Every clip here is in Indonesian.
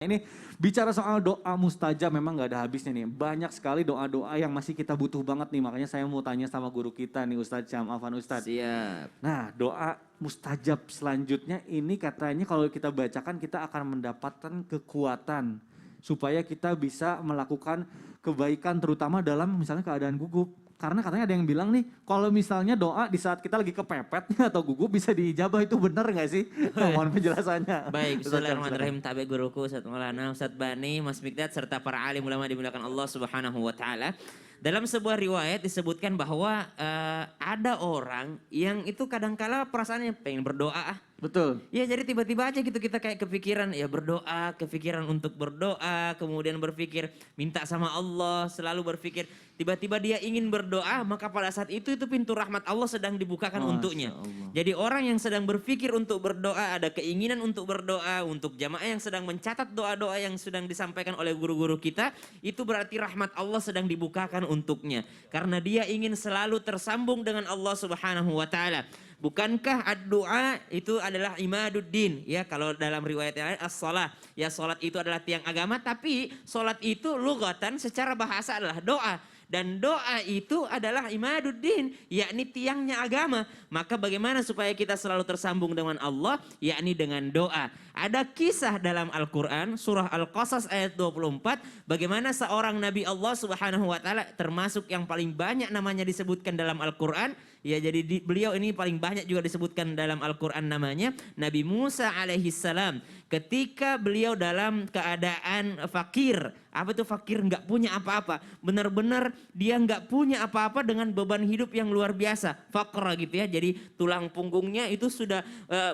Ini bicara soal doa mustajab memang gak ada habisnya nih. Banyak sekali doa-doa yang masih kita butuh banget nih. Makanya saya mau tanya sama guru kita nih Ustadz Syam Afan Ustadz. Siap. Nah doa mustajab selanjutnya ini katanya kalau kita bacakan kita akan mendapatkan kekuatan. Supaya kita bisa melakukan kebaikan terutama dalam misalnya keadaan gugup. Karena katanya ada yang bilang nih, kalau misalnya doa di saat kita lagi kepepet atau gugup bisa diijabah, itu benar nggak sih? Mohon penjelasannya. Baik, bismillahirrahmanirrahim. Tabe guruku Ustaz Maulana, Ustaz Bani, Mas Mikdad serta para alim ulama dimuliakan Allah Subhanahu wa taala. Dalam sebuah riwayat disebutkan bahwa ada orang yang itu kadangkala perasaannya pengen berdoa. Betul. Ya jadi tiba-tiba aja gitu kita kayak kepikiran ya berdoa, kepikiran untuk berdoa, kemudian berpikir minta sama Allah, selalu berpikir tiba-tiba dia ingin berdoa, maka pada saat itu pintu rahmat Allah sedang dibukakan untuknya. Jadi orang yang sedang berpikir untuk berdoa, ada keinginan untuk berdoa, untuk jamaah yang sedang mencatat doa-doa yang sedang disampaikan oleh guru-guru kita, itu berarti rahmat Allah sedang dibukakan untuknya. Karena dia ingin selalu tersambung dengan Allah Subhanahu wa taala. Bukankah doa itu adalah imaduddin, ya kalau dalam riwayat yang lain as-shalah, ya salat itu adalah tiang agama, tapi salat itu lugatan secara bahasa adalah doa. Dan doa itu adalah imaduddin, yakni tiangnya agama. Maka bagaimana supaya kita selalu tersambung dengan Allah, yakni dengan doa. Ada kisah dalam Al-Quran, surah Al-Qasas ayat 24, bagaimana seorang Nabi Allah Subhanahu wa taala termasuk yang paling banyak namanya disebutkan dalam Al-Quran. Ya jadi beliau ini paling banyak juga disebutkan dalam Al-Quran namanya, Nabi Musa alaihissalam. Ketika beliau dalam keadaan fakir, apa itu fakir? Nggak punya apa-apa. Benar-benar dia nggak punya apa-apa dengan beban hidup yang luar biasa. Fakra gitu ya, jadi tulang punggungnya itu sudah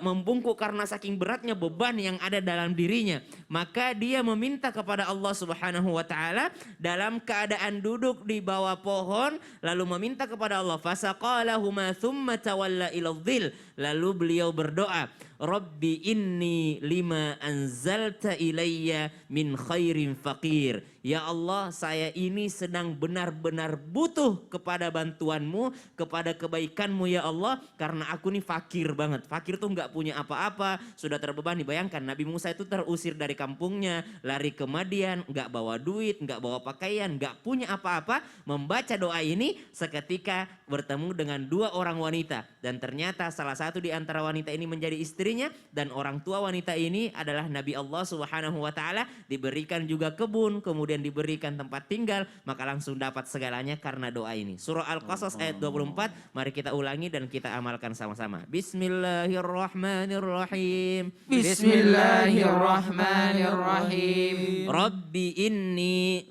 membungkuk karena saking beratnya beban yang ada dalam dirinya. Maka dia meminta kepada Allah Subhanahu wa taala dalam keadaan duduk di bawah pohon, lalu meminta kepada Allah, fasaqalahuma thumma tawalla ila dhil. Lalu beliau berdoa, Rabbi inni lima anzalta ilayya min khairin faqir. Ya Allah, saya ini sedang benar-benar butuh kepada bantuanmu, kepada kebaikanmu ya Allah. Karena aku ini fakir banget. Fakir tuh nggak punya apa-apa, sudah terbebani. Bayangkan Nabi Musa itu terusir dari kampungnya, lari ke Madian, nggak bawa duit, nggak bawa pakaian, nggak punya apa-apa. Membaca doa ini seketika bertemu dengan dua orang wanita. Dan ternyata salah satu di antara wanita ini menjadi istrinya. Dan orang tua wanita ini adalah Nabi Allah Subhanahu wa taala. Diberikan juga kebun, kemudian diberikan tempat tinggal, maka langsung dapat segalanya karena doa ini. Surah Al-Qasas ayat 24, mari kita ulangi dan kita amalkan sama-sama. Bismillahirrahmanirrahim. Bismillahirrahmanirrahim. Rabbi inni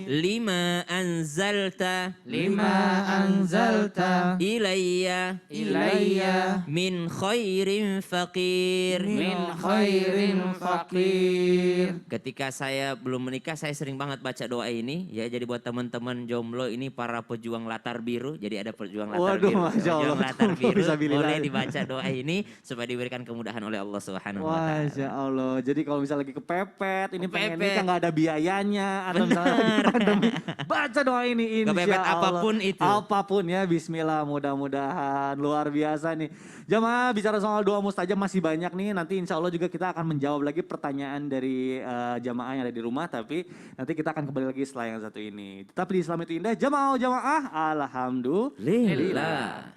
lima anzalta ilayya min khairin faqir. Ketika saya belum menikah, saya sering banget baca doa ini ya. Jadi buat teman-teman jomblo ini, para pejuang latar biru, jadi ada pejuang latar biru, pejuang latar biru, boleh dibaca doa ini supaya diberikan kemudahan oleh Allah Subhanahu wa taala. Masya Allah. Jadi kalau misalnya lagi kepepet, ini pengen nikah nggak ada biayanya, atau misalnya lagi pandemi, baca doa ini insya Kepepet Allah. apapun itu. Apapun ya, bismillah, mudah-mudahan. Luar biasa nih. Jamaah, bicara soal doa mustajab masih banyak nih. Nanti insya Allah juga kita akan menjawab lagi pertanyaan dari jamaah yang ada di rumah. Tapi nanti kita akan kembali lagi setelah yang satu ini. Tetap di Islam itu Indah. Jamaah, alhamdulillah. Lillah.